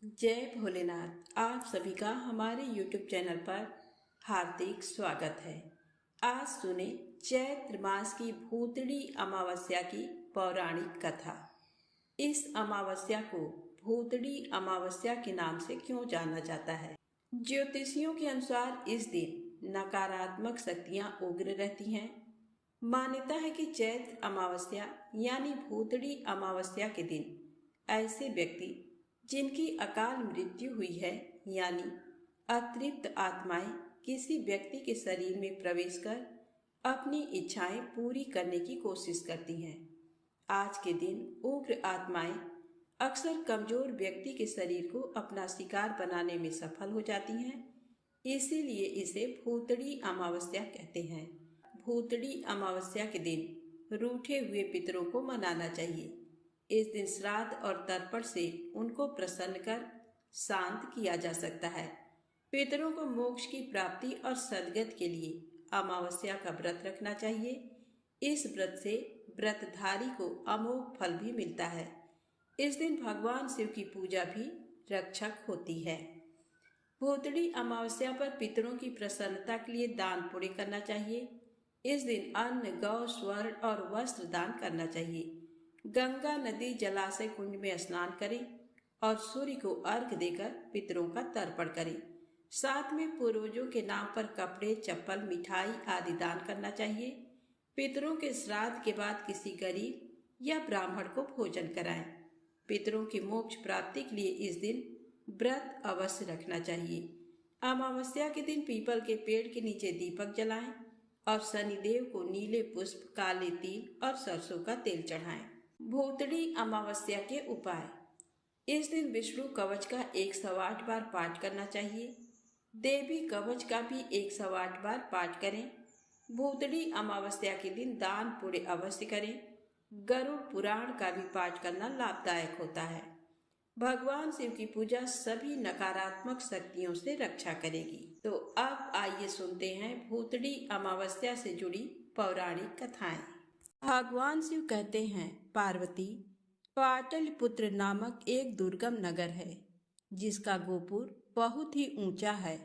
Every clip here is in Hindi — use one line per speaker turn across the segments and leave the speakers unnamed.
जय भोलेनाथ। आप सभी का हमारे YouTube चैनल पर हार्दिक स्वागत है। आज सुने चैत्र मास की भूतड़ी अमावस्या की पौराणिक कथा। इस अमावस्या को भूतड़ी अमावस्या के नाम से क्यों जाना जाता है? ज्योतिषियों के अनुसार इस दिन नकारात्मक शक्तियां उग्र रहती हैं। मान्यता है कि चैत्र अमावस्या यानी भूतड़ी अमावस्या के दिन ऐसे व्यक्ति जिनकी अकाल मृत्यु हुई है यानी अतृप्त आत्माएं किसी व्यक्ति के शरीर में प्रवेश कर अपनी इच्छाएं पूरी करने की कोशिश करती हैं। आज के दिन उग्र आत्माएं अक्सर कमजोर व्यक्ति के शरीर को अपना शिकार बनाने में सफल हो जाती हैं। इसीलिए इसे भूतड़ी अमावस्या कहते हैं। भूतड़ी अमावस्या के दिन रूठे हुए पितरों को मनाना चाहिए। इस दिन श्राद्ध और तर्पण से उनको प्रसन्न कर शांत किया जा सकता है। पितरों को मोक्ष की प्राप्ति और सद्गति के लिए अमावस्या का व्रत रखना चाहिए। इस व्रत से व्रतधारी को अमोघ फल भी मिलता है। इस दिन भगवान शिव की पूजा भी रक्षक होती है। भूतड़ी अमावस्या पर पितरों की प्रसन्नता के लिए दान पुण्य करना चाहिए। इस दिन अन्न, गौ, स्वर्ण और वस्त्र दान करना चाहिए। गंगा नदी, जलाशय, कुंड में स्नान करें और सूर्य को अर्घ्य देकर पितरों का तर्पण करें। साथ में पूर्वजों के नाम पर कपड़े, चप्पल, मिठाई आदि दान करना चाहिए। पितरों के श्राद्ध के बाद किसी गरीब या ब्राह्मण को भोजन कराएं। पितरों की मोक्ष प्राप्ति के लिए इस दिन व्रत अवश्य रखना चाहिए। अमावस्या के दिन पीपल के पेड़ के नीचे दीपक जलाएं और शनिदेव को नीले पुष्प, काले तिल और सरसों का तेल चढ़ाएं। भूतड़ी अमावस्या के उपाय। इस दिन विष्णु कवच का 108 बार पाठ करना चाहिए। देवी कवच का भी 108 बार पाठ करें। भूतड़ी अमावस्या के दिन दान पुण्य अवश्य करें। गरुड़ पुराण का भी पाठ करना लाभदायक होता है। भगवान शिव की पूजा सभी नकारात्मक शक्तियों से रक्षा करेगी। तो अब आइए सुनते हैं भूतड़ी अमावस्या से जुड़ी पौराणिक कथाएं। भगवान शिव कहते हैं, पार्वती, पाटलिपुत्र नामक एक दुर्गम नगर है जिसका गोपुर बहुत ही ऊंचा है।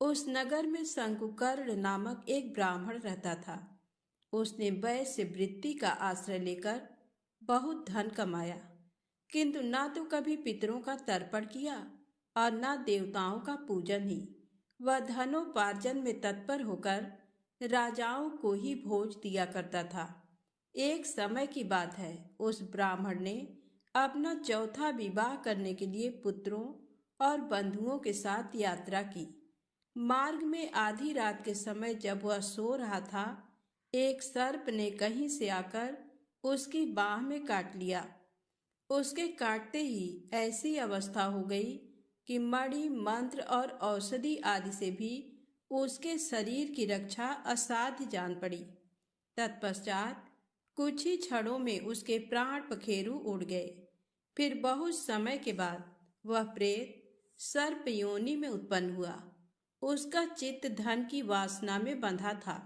उस नगर में शंकुकर्ण नामक एक ब्राह्मण रहता था। उसने वैश्य वृत्ति का आश्रय लेकर बहुत धन कमाया, किंतु ना तो कभी पितरों का तर्पण किया और ना देवताओं का पूजन ही। वह धनोपार्जन में तत्पर होकर राजाओं को ही भोज दिया करता था। एक समय की बात है, उस ब्राह्मण ने अपना चौथा विवाह करने के लिए पुत्रों और बंधुओं के साथ यात्रा की। मार्ग में आधी रात के समय जब वह सो रहा था, एक सर्प ने कहीं से आकर उसकी बाह में काट लिया। उसके काटते ही ऐसी अवस्था हो गई कि मणि, मंत्र और औषधि आदि से भी उसके शरीर की रक्षा असाध्य जान पड़ी। तत्पश्चात कुछ ही क्षणों में उसके प्राण पखेरु उड़ गए। फिर बहुत समय के बाद वह प्रेत सर्प योनि में उत्पन्न हुआ। उसका चित्त धन की वासना में बंधा था।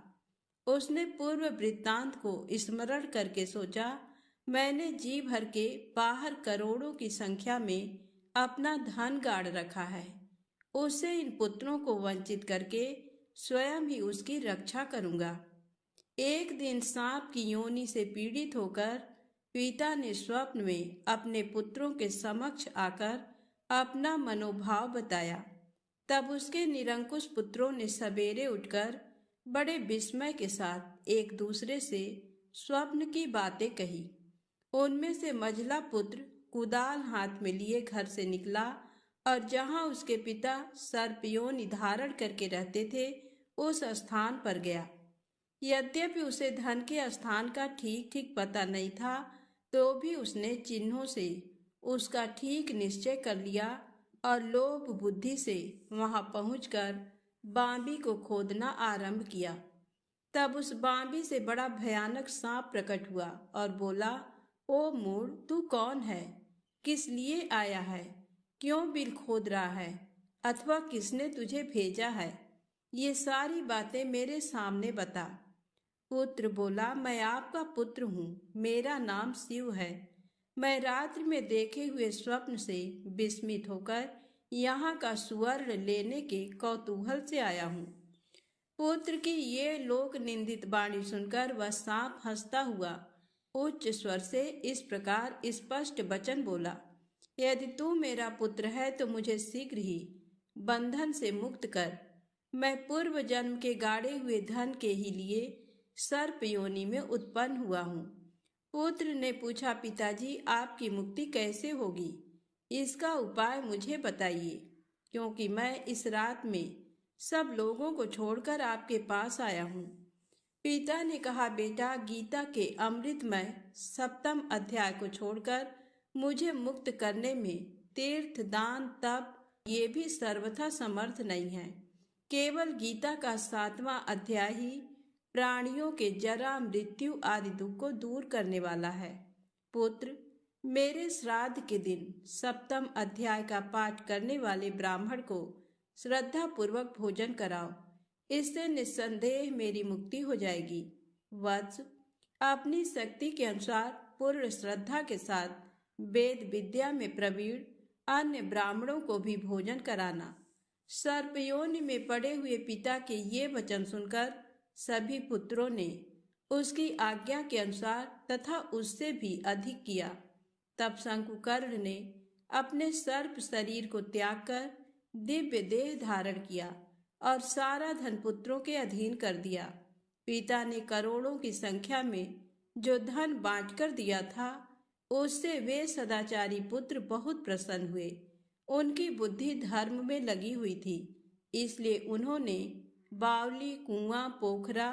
उसने पूर्व वृत्तांत को स्मरण करके सोचा, मैंने जी भर के बाहर करोड़ों की संख्या में अपना धन गाड़ रखा है। उससे इन पुत्रों को वंचित करके स्वयं ही उसकी रक्षा करूंगा। एक दिन सांप की योनि से पीड़ित होकर पिता ने स्वप्न में अपने पुत्रों के समक्ष आकर अपना मनोभाव बताया। तब उसके निरंकुश पुत्रों ने सवेरे उठकर बड़े विस्मय के साथ एक दूसरे से स्वप्न की बातें कही। उनमें से मझला पुत्र कुदाल हाथ में लिए घर से निकला और जहां उसके पिता सर्पयोनि धारण करके रहते थे, उस स्थान पर गया। यद्यपि उसे धन के स्थान का ठीक ठीक पता नहीं था, तो भी उसने चिन्हों से उसका ठीक निश्चय कर लिया और लोभ बुद्धि से वहां पहुंचकर बांबी को खोदना आरंभ किया। तब उस बांबी से बड़ा भयानक सांप प्रकट हुआ और बोला, ओ मूढ़, तू कौन है? किस लिए आया है? क्यों बिल खोद रहा है? अथवा किसने तुझे भेजा है? ये सारी बातें मेरे सामने बता। पुत्र बोला, मैं आपका पुत्र हूँ, मेरा नाम शिव है। मैं रात्रि में देखे हुए स्वप्न से विस्मित होकर यहाँ का स्वर्ण लेने के कौतूहल से आया हूँ। पुत्र की ये लोक निंदित वाणी सुनकर वह सांप हंसता हुआ उच्च स्वर से इस प्रकार स्पष्ट वचन बोला, यदि तू मेरा पुत्र है तो मुझे शीघ्र ही बंधन से मुक्त कर। मैं पूर्व जन्म के गाड़े हुए धन के ही लिए सर्प योनि में उत्पन्न हुआ हूँ। पुत्र ने पूछा, पिताजी आपकी मुक्ति कैसे होगी? इसका उपाय मुझे बताइए, क्योंकि मैं इस रात में सब लोगों को छोड़कर आपके पास आया हूँ। पिता ने कहा, बेटा गीता के अमृतमय 7वें अध्याय को छोड़कर मुझे मुक्त करने में तीर्थ, दान, तप ये भी सर्वथा समर्थ नहीं है। केवल गीता का 7वां अध्याय ही प्राणियों के जरा, मृत्यु आदि दुख को दूर करने वाला है। पुत्र, मेरे श्राद्ध के दिन 7वें अध्याय का पाठ करने वाले ब्राह्मण को श्रद्धा पूर्वक भोजन कराओ। इससे निस्संदेह मेरी मुक्ति हो जाएगी। वत्स, अपनी शक्ति के अनुसार पूर्ण श्रद्धा के साथ वेद विद्या में प्रवीण अन्य ब्राह्मणों को भी भोजन कराना। सर्पयोनि में पड़े हुए पिता के ये वचन सुनकर सभी पुत्रों ने उसकी आज्ञा के अनुसार तथा उससे भी अधिक किया। तब शंकुकर्ण ने अपने सर्प शरीर को त्याग कर दिव्य देह धारण किया और सारा धन पुत्रों के अधीन कर दिया। पिता ने करोड़ों की संख्या में जो धन बांटकर दिया था, उससे वे सदाचारी पुत्र बहुत प्रसन्न हुए। उनकी बुद्धि धर्म में लगी हुई थी, इसलिए उन्होंने बावली, कुआं, पोखरा,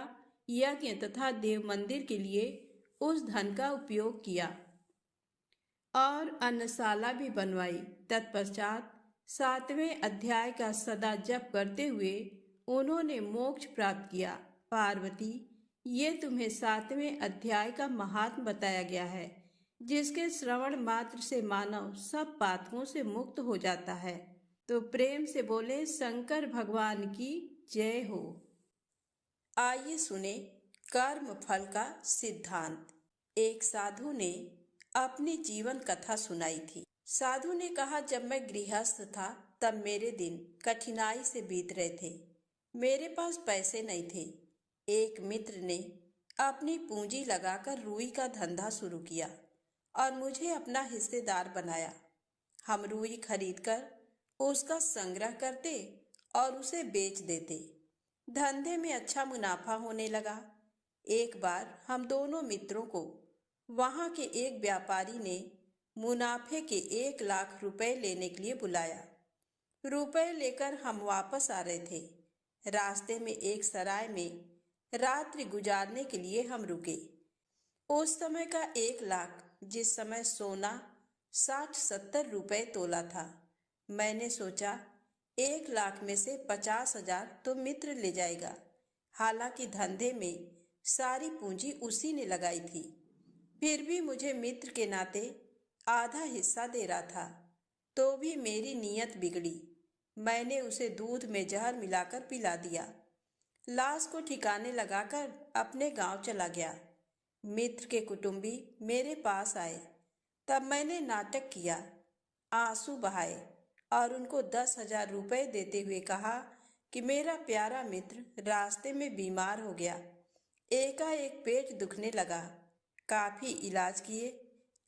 यज्ञ तथा देव मंदिर के लिए उस धन का उपयोग किया और अन्नशाला भी बनवाई। तत्पश्चात 7वें अध्याय का सदा जप करते हुए उन्होंने मोक्ष प्राप्त किया। पार्वती, ये तुम्हें 7वें अध्याय का महात्म बताया गया है, जिसके श्रवण मात्र से मानव सब पातकों से मुक्त हो जाता है। तो प्रेम से बोले शंकर भगवान की जय हो। आइए सुने कर्म फल का सिद्धांत। एक साधु ने अपनी जीवन कथा सुनाई थी। साधु ने कहा, जब मैं गृहस्थ था तब मेरे दिन कठिनाई से बीत रहे थे। मेरे पास पैसे नहीं थे। एक मित्र ने अपनी पूंजी लगाकर रुई का धंधा शुरू किया और मुझे अपना हिस्सेदार बनाया। हम रुई खरीदकर उसका संग्रह करते और उसे बेच देते। धंधे में अच्छा मुनाफा होने लगा। एक बार हम दोनों मित्रों को वहां के एक व्यापारी ने मुनाफे के 1 लाख रुपए लेने के लिए बुलाया। रुपए लेकर हम वापस आ रहे थे। रास्ते में एक सराय में रात्रि गुजारने के लिए हम रुके। उस समय का 1 लाख, जिस समय सोना 60-70 रुपए तोला था। मैंने सोचा 1 लाख में से 50,000 तो मित्र ले जाएगा। हालांकि धंधे में सारी पूंजी उसी ने लगाई थी, फिर भी मुझे मित्र के नाते आधा हिस्सा दे रहा था। तो भी मेरी नीयत बिगड़ी। मैंने उसे दूध में जहर मिलाकर पिला दिया। लाश को ठिकाने लगाकर अपने गांव चला गया। मित्र के कुटुंबी मेरे पास आए। तब मैंने नाटक किया, आंसू बहाए और उनको 10,000 रुपए देते हुए कहा कि मेरा प्यारा मित्र रास्ते में बीमार हो गया। एकाएक पेट दुखने लगा। काफी इलाज किए,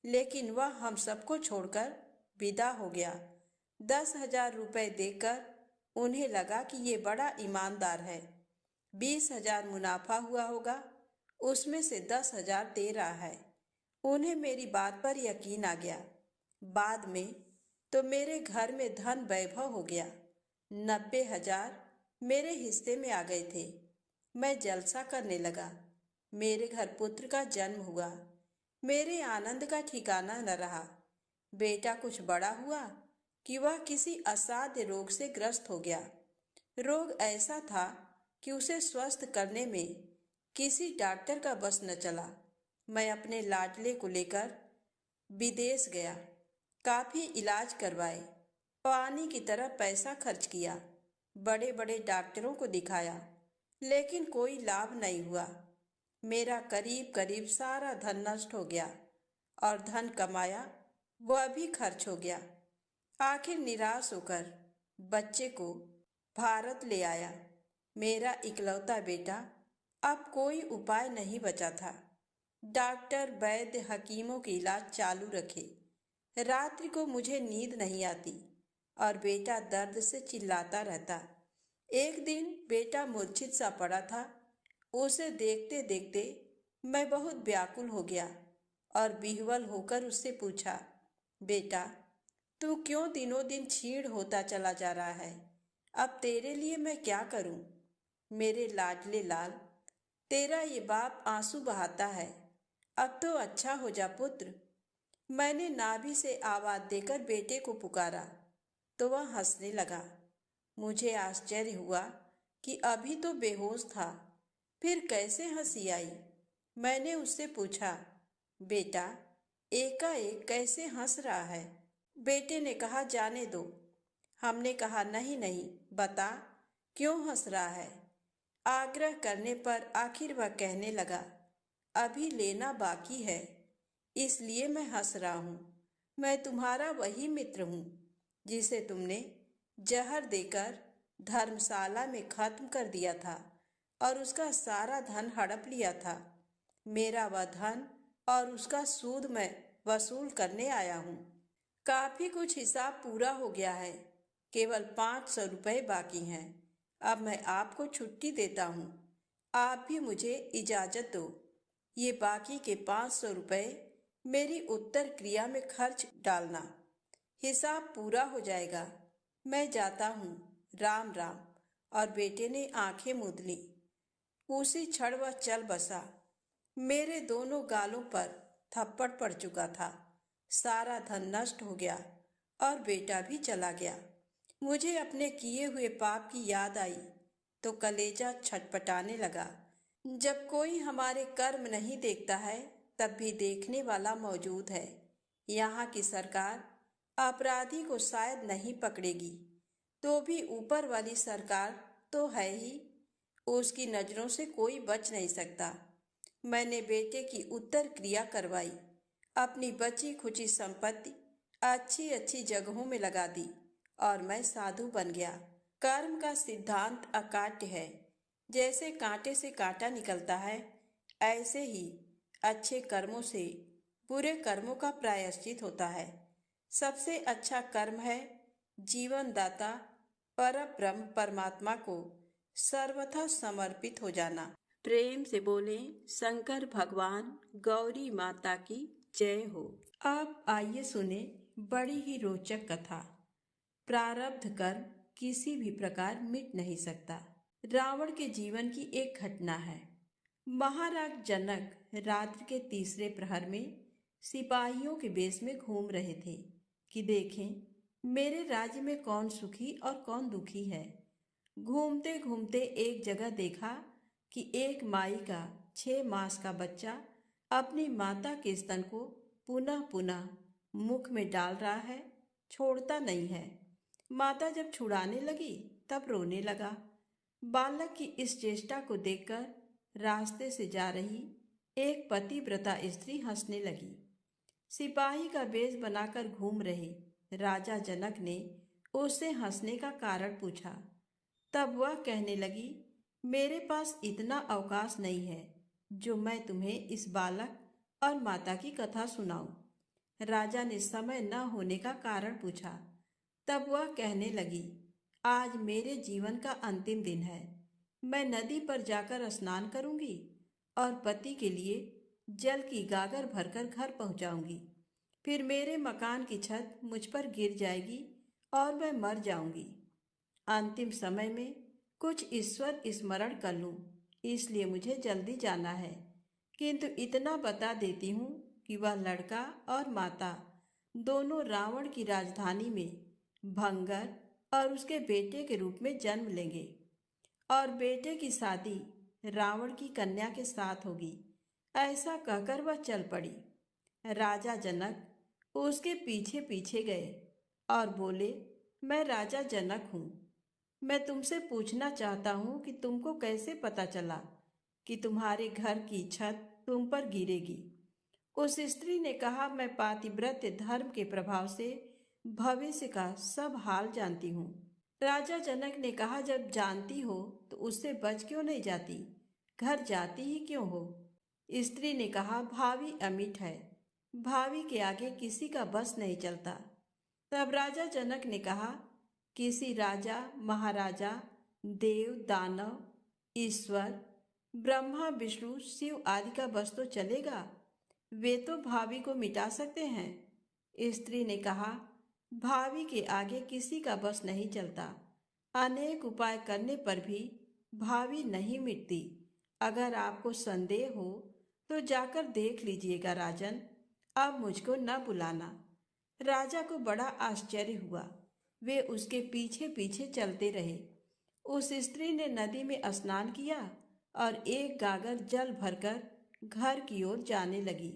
लेकिन वह हम सबको छोड़कर विदा हो गया। 10,000 रुपए देकर उन्हें लगा कि ये बड़ा ईमानदार है। 20,000 मुनाफा हुआ होगा, उसमें से 10,000 दे रहा है। उन्हें मेरी बात पर यकीन आ गया। बाद में तो मेरे घर में धन वैभव हो गया। 90,000 मेरे हिस्से में आ गए थे। मैं जलसा करने लगा। मेरे घर पुत्र का जन्म हुआ। मेरे आनंद का ठिकाना न रहा। बेटा कुछ बड़ा हुआ कि वह किसी असाध्य रोग से ग्रस्त हो गया। रोग ऐसा था कि उसे स्वस्थ करने में किसी डॉक्टर का बस न चला। मैं अपने लाडले को लेकर विदेश गया। काफी इलाज करवाए, पानी की तरह पैसा खर्च किया। बड़े बड़े डॉक्टरों को दिखाया, लेकिन कोई लाभ नहीं हुआ। मेरा करीब करीब सारा धन नष्ट हो गया और धन कमाया वह भी खर्च हो गया। आखिर निराश होकर बच्चे को भारत ले आया। मेरा इकलौता बेटा। अब कोई उपाय नहीं बचा था। डॉक्टर वैद्य हकीमों के इलाज चालू रखे। रात्रि को मुझे नींद नहीं आती और बेटा दर्द से चिल्लाता रहता। एक दिन बेटा मूर्छित सा पड़ा था। उसे देखते देखते मैं बहुत व्याकुल हो गया और विह्वल होकर उससे पूछा, बेटा तू क्यों दिनों दिन क्षीण होता चला जा रहा है? अब तेरे लिए मैं क्या करूं? मेरे लाडले लाल, तेरा ये बाप आंसू बहाता है। अब तो अच्छा हो जा पुत्र। मैंने नाभि से आवाज देकर बेटे को पुकारा तो वह हंसने लगा। मुझे आश्चर्य हुआ कि अभी तो बेहोश था, फिर कैसे हंसी आई। मैंने उससे पूछा, बेटा एकाएक कैसे हंस रहा है? बेटे ने कहा, जाने दो। हमने कहा, नहीं नहीं, बता क्यों हंस रहा है? आग्रह करने पर आखिर वह कहने लगा, अभी लेना बाकी है, इसलिए मैं हंस रहा हूँ। मैं तुम्हारा वही मित्र हूँ जिसे तुमने जहर देकर धर्मशाला में खत्म कर दिया था और उसका सारा धन हड़प लिया था। मेरा वह धन और उसका सूद मैं वसूल करने आया हूँ। काफी कुछ हिसाब पूरा हो गया है, केवल 500 रुपये बाकी हैं। अब मैं आपको छुट्टी देता हूँ। आप भी मुझे इजाजत दो। ये बाकी के 500 रुपये मेरी उत्तर क्रिया में खर्च डालना। हिसाब पूरा हो जाएगा। मैं जाता हूँ। राम राम। और बेटे ने आंखें मूंद ली। उसी क्षण वह चल बसा। मेरे दोनों गालों पर थप्पड़ पड़ चुका था। सारा धन नष्ट हो गया और बेटा भी चला गया। मुझे अपने किए हुए पाप की याद आई तो कलेजा छटपटाने लगा। जब कोई हमारे कर्म नहीं देखता है तब भी देखने वाला मौजूद है। यहाँ की सरकार अपराधी को शायद नहीं पकड़ेगी, तो भी ऊपर वाली सरकार तो है ही, उसकी नजरों से कोई बच नहीं सकता। मैंने बेटे की उत्तर क्रिया करवाई, अपनी बची खुची संपत्ति अच्छी अच्छी जगहों में लगा दी और मैं साधु बन गया। कर्म का सिद्धांत अकाट्य है। जैसे कांटे से कांटा निकलता है, ऐसे ही अच्छे कर्मों से बुरे कर्मों का प्रायश्चित होता है। सबसे अच्छा कर्म है जीवन दाता परब्रह्म परमात्मा को सर्वथा समर्पित हो जाना। प्रेम से बोले शंकर भगवान गौरी माता की जय हो। अब आइए सुने बड़ी ही रोचक कथा। प्रारब्ध कर्म किसी भी प्रकार मिट नहीं सकता। रावण के जीवन की एक घटना है। महाराज जनक रात्रि के तीसरे प्रहर में सिपाहियों के बेस में घूम रहे थे कि देखें मेरे राज्य में कौन सुखी और कौन दुखी है। घूमते घूमते एक जगह देखा कि एक माई का 6 मास का बच्चा अपनी माता के स्तन को पुनः पुनः मुख में डाल रहा है, छोड़ता नहीं है। माता जब छुड़ाने लगी तब रोने लगा। बालक की इस चेष्टा को देखकर रास्ते से जा रही एक पतिव्रता स्त्री हंसने लगी। सिपाही का वेश बनाकर घूम रहे राजा जनक ने उससे हंसने का कारण पूछा। तब वह कहने लगी, मेरे पास इतना अवकाश नहीं है जो मैं तुम्हें इस बालक और माता की कथा सुनाऊं। राजा ने समय न होने का कारण पूछा। तब वह कहने लगी, आज मेरे जीवन का अंतिम दिन है। मैं नदी पर जाकर स्नान करूंगी और पति के लिए जल की गागर भरकर घर पहुंचाऊंगी। फिर मेरे मकान की छत मुझ पर गिर जाएगी और मैं मर जाऊंगी। अंतिम समय में कुछ ईश्वर स्मरण कर लूं, इसलिए मुझे जल्दी जाना है। किंतु इतना बता देती हूँ कि वह लड़का और माता दोनों रावण की राजधानी में भंगर और उसके बेटे के रूप में जन्म लेंगे और बेटे की शादी रावण की कन्या के साथ होगी। ऐसा कहकर वह चल पड़ी। राजा जनक उसके पीछे पीछे गए और बोले, मैं राजा जनक हूँ। मैं तुमसे पूछना चाहता हूँ कि तुमको कैसे पता चला कि तुम्हारे घर की छत तुम पर गिरेगी। उस स्त्री ने कहा, मैं पातिव्रत्य धर्म के प्रभाव से भविष्य का सब हाल जानती हूँ। राजा जनक ने कहा, जब जानती हो तो उससे बच क्यों नहीं जाती, घर जाती ही क्यों हो। स्त्री ने कहा, भावी अमिट है, भावी के आगे किसी का बस नहीं चलता। तब राजा जनक ने कहा, किसी राजा महाराजा देव दानव ईश्वर ब्रह्मा विष्णु शिव आदि का बस तो चलेगा, वे तो भावी को मिटा सकते हैं। स्त्री ने कहा, भावी के आगे किसी का बस नहीं चलता, अनेक उपाय करने पर भी भावी नहीं मिटती। अगर आपको संदेह हो तो जाकर देख लीजिएगा राजन, अब मुझको न बुलाना। राजा को बड़ा आश्चर्य हुआ, वे उसके पीछे पीछे चलते रहे। उस स्त्री ने नदी में स्नान किया और एक गागर जल भरकर घर की ओर जाने लगी।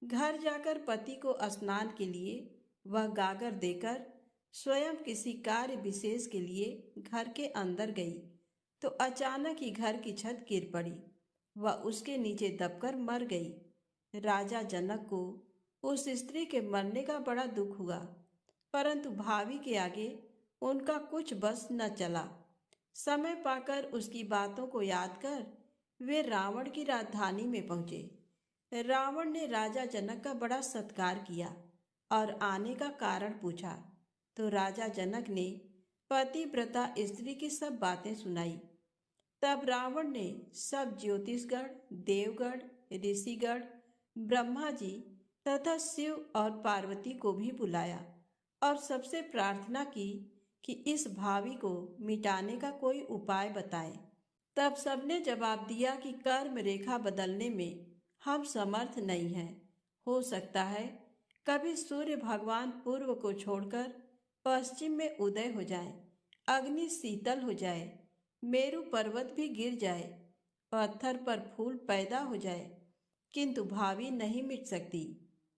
घर जाकर पति को स्नान के लिए वह गागर देकर स्वयं किसी कार्य विशेष के लिए घर के अंदर गई तो अचानक ही घर की छत गिर पड़ी, वह उसके नीचे दबकर मर गई। राजा जनक को उस स्त्री के मरने का बड़ा दुख हुआ, परंतु भावी के आगे उनका कुछ बस न चला। समय पाकर उसकी बातों को याद कर वे रावण की राजधानी में पहुंचे। रावण ने राजा जनक का बड़ा सत्कार किया और आने का कारण पूछा तो राजा जनक ने पतिव्रता स्त्री की सब बातें सुनाई। तब रावण ने सब ज्योतिषगण देवगण ऋषिगण ब्रह्मा जी तथा शिव और पार्वती को भी बुलाया और सबसे प्रार्थना की कि इस भावी को मिटाने का कोई उपाय बताएं। तब सबने जवाब दिया कि कर्म रेखा बदलने में हम समर्थ नहीं हैं। हो सकता है कभी सूर्य भगवान पूर्व को छोड़कर पश्चिम में उदय हो जाए, अग्नि शीतल हो जाए, मेरु पर्वत भी गिर जाए, पत्थर पर फूल पैदा हो जाए, किंतु भावी नहीं मिट सकती।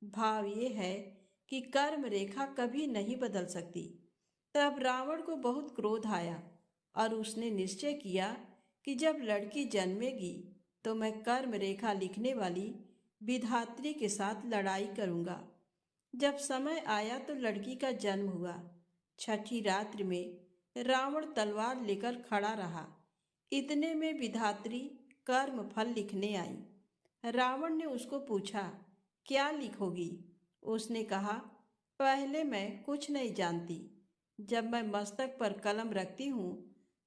भाव ये है कि कर्म रेखा कभी नहीं बदल सकती। तब रावण को बहुत क्रोध आया और उसने निश्चय किया कि जब लड़की जन्मेगी तो मैं कर्म रेखा लिखने वाली विधात्री के साथ लड़ाई करूंगा। जब समय आया तो लड़की का जन्म हुआ। छठी रात्रि में रावण तलवार लेकर खड़ा रहा। इतने में विधात्री कर्म फल लिखने आई। रावण ने उसको पूछा, क्या लिखोगी? उसने कहा, पहले मैं कुछ नहीं जानती। जब मैं मस्तक पर कलम रखती हूँ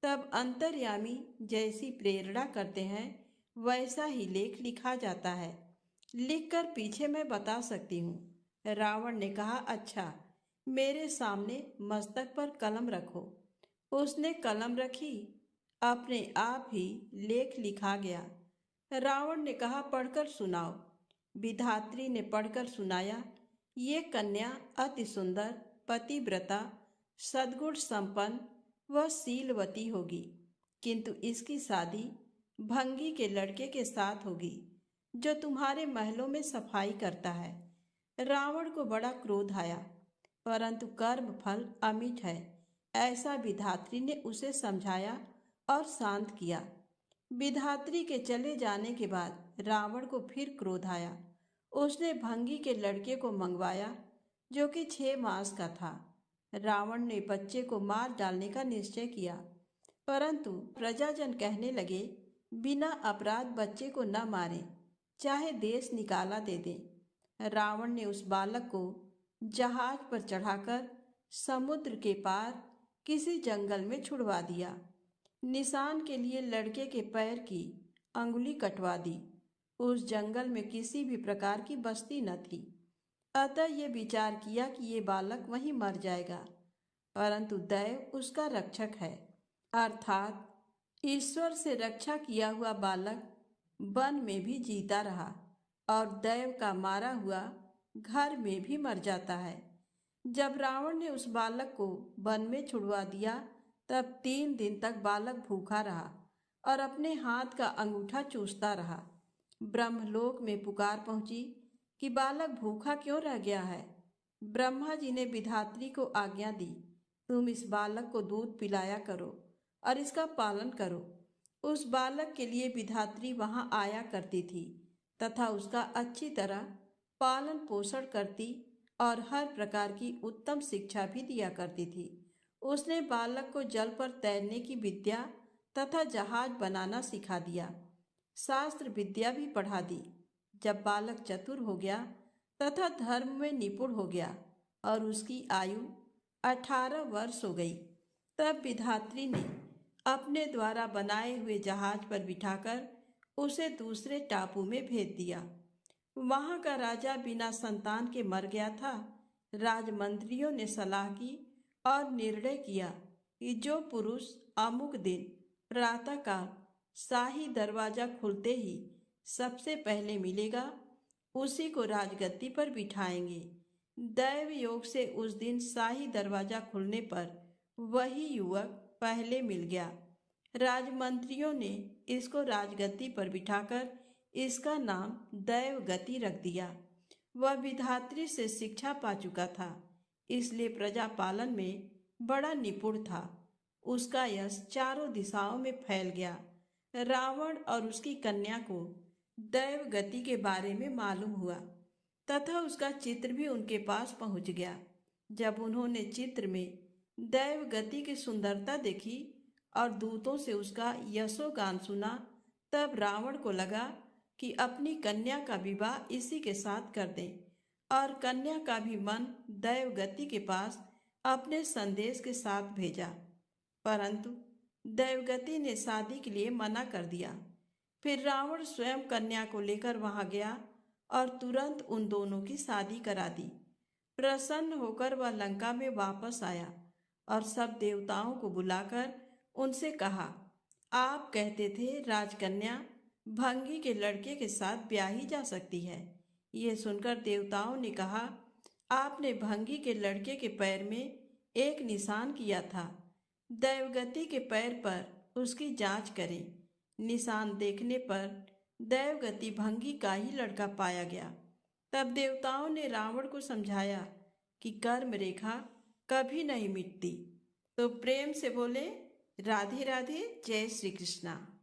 तब अंतर्यामी जैसी प्रेरणा करते हैं वैसा ही लेख लिखा जाता है, लिखकर पीछे मैं बता सकती हूँ। रावण ने कहा, अच्छा, मेरे सामने मस्तक पर कलम रखो। उसने कलम रखी, अपने आप ही लेख लिखा गया। रावण ने कहा, पढ़कर सुनाओ। विधात्री ने पढ़कर सुनाया, ये कन्या अति सुंदर पतिव्रता सद्गुण संपन्न व शीलवती होगी, किंतु इसकी शादी भंगी के लड़के के साथ होगी जो तुम्हारे महलों में सफाई करता है। रावण को बड़ा क्रोध आया, परंतु कर्म फल अमिट है, ऐसा विधात्री ने उसे समझाया और शांत किया। विधात्री के चले जाने के बाद रावण को फिर क्रोध आया। उसने भंगी के लड़के को मंगवाया जो कि 6 मास का था। रावण ने बच्चे को मार डालने का निश्चय किया, परंतु प्रजाजन कहने लगे, बिना अपराध बच्चे को न मारें, चाहे देश निकाला दे दें। रावण ने उस बालक को जहाज पर चढ़ाकर समुद्र के पार किसी जंगल में छुड़वा दिया। निशान के लिए लड़के के पैर की अंगुली कटवा दी। उस जंगल में किसी भी प्रकार की बस्ती न थी, अतः ये विचार किया कि ये बालक वहीं मर जाएगा, परंतु दैव उसका रक्षक है, अर्थात ईश्वर से रक्षा किया हुआ बालक वन में भी जीता रहा और दैव का मारा हुआ घर में भी मर जाता है। जब रावण ने उस बालक को वन में छुड़वा दिया तब 3 दिन तक बालक भूखा रहा और अपने हाथ का अंगूठा चूसता रहा। ब्रह्मलोक में पुकार पहुंची कि बालक भूखा क्यों रह गया है। ब्रह्मा जी ने विधात्री को आज्ञा दी, तुम इस बालक को दूध पिलाया करो और इसका पालन करो। उस बालक के लिए विधात्री वहां आया करती थी तथा उसका अच्छी तरह पालन पोषण करती और हर प्रकार की उत्तम शिक्षा भी दिया करती थी। उसने बालक को जल पर तैरने की विद्या तथा जहाज बनाना सिखा दिया। शास्त्र विद्या भी पढ़ा दी। जब बालक चतुर हो गया तथा धर्म में निपुण हो गया और उसकी आयु 18 वर्ष हो गई, तब विधात्री ने अपने द्वारा बनाए हुए जहाज पर बिठाकर उसे दूसरे टापू में भेज दिया। वहां का राजा बिना संतान के मर गया था। राजमंत्रियों ने सलाह की और निर्णय किया कि जो पुरुष अमुक दिन प्रातःकाल शाही दरवाजा खुलते ही सबसे पहले मिलेगा, उसी को राजगद्दी पर बिठाएंगे। दैव योग से उस दिन शाही दरवाजा खुलने पर वही युवक पहले मिल गया। राजमंत्रियों ने इसको राजगद्दी पर बिठाकर इसका नाम दैवगति रख दिया। वह विधात्री से शिक्षा पा चुका था, इसलिए प्रजा पालन में बड़ा निपुण था। उसका यश चारों दिशाओं में फैल गया। रावण और उसकी कन्या को दैवगति के बारे में मालूम हुआ तथा उसका चित्र भी उनके पास पहुंच गया। जब उन्होंने चित्र में दैवगति की सुंदरता देखी और दूतों से उसका यशोगान सुना, तब रावण को लगा कि अपनी कन्या का विवाह इसी के साथ कर दें और कन्या का भी मन दैवगति के पास अपने संदेश के साथ भेजा। परंतु दैवगति ने शादी के लिए मना कर दिया। फिर रावण स्वयं कन्या को लेकर वहां गया और तुरंत उन दोनों की शादी करा दी। प्रसन्न होकर वह लंका में वापस आया और सब देवताओं को बुलाकर उनसे कहा, आप कहते थे राजकन्या भंगी के लड़के के साथ ब्याही जा सकती है। ये सुनकर देवताओं ने कहा, आपने भंगी के लड़के के पैर में एक निशान किया था। दैवगति के पैर पर उसकी जांच करें। निशान देखने पर दैवगति भंगी का ही लड़का पाया गया। तब देवताओं ने रावण को समझाया कि कर्म रेखा कभी नहीं मिटती। तो प्रेम से बोले, राधे राधे, जय श्री कृष्णा।